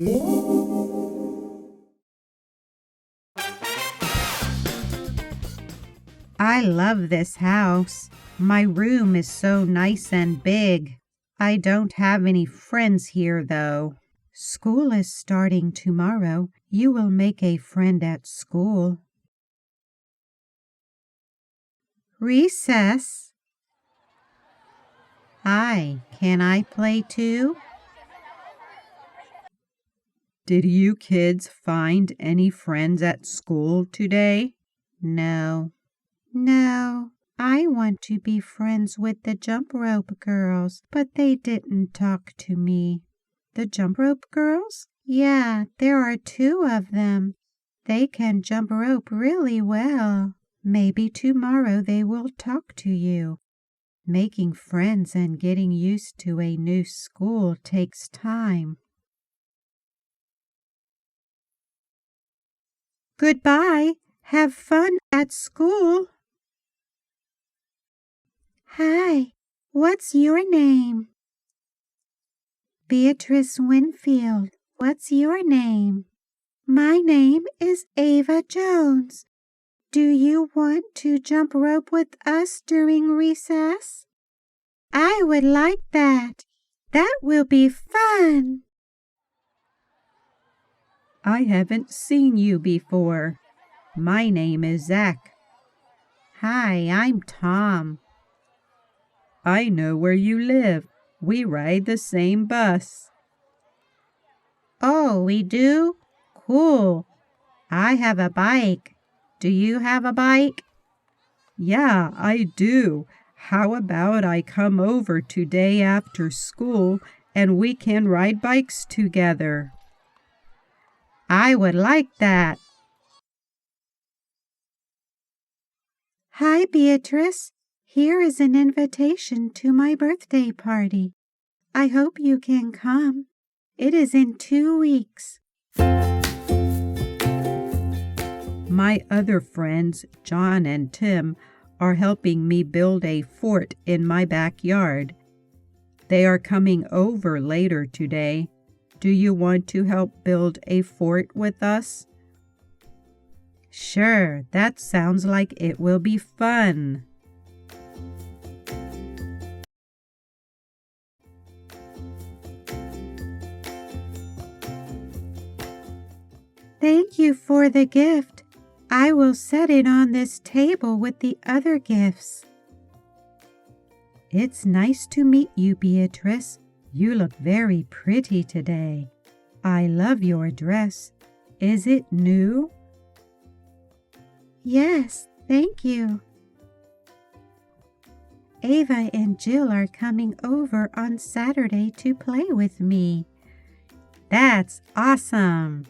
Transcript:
I love this house. My room is so nice and big. I don't have any friends here, though. School is starting tomorrow. You will make a friend at school. Recess. Hi, can I play too? Did you kids find any friends at school today? No. No, I want to be friends with the jump rope girls, but they didn't talk to me. The jump rope girls? Yeah, there are 2 of them. They can jump rope really well. Maybe tomorrow they will talk to you. Making friends and getting used to a new school takes time. Goodbye. Have fun at school. Hi, what's your name? Beatrice Winfield. What's your name? My name is Ava Jones. Do you want to jump rope with us during recess? I would like that. That will be fun. I haven't seen you before. My name is Zach. Hi, I'm Tom. I know where you live. We ride the same bus. Oh, we do? Cool. I have a bike. Do you have a bike? Yeah, I do. How about I come over today after school and we can ride bikes together? I would like that. Hi, Beatrice. Here is an invitation to my birthday party. I hope you can come. It is in 2 weeks. My other friends, John and Tim, are helping me build a fort in my backyard. They are coming over later today. Do you want to help build a fort with us? Sure, that sounds like it will be fun. Thank you for the gift. I will set it on this table with the other gifts. It's nice to meet you, Beatrice. You look very pretty today. I love your dress. Is it new? Yes, thank you. Ava and Jill are coming over on Saturday to play with me. That's awesome!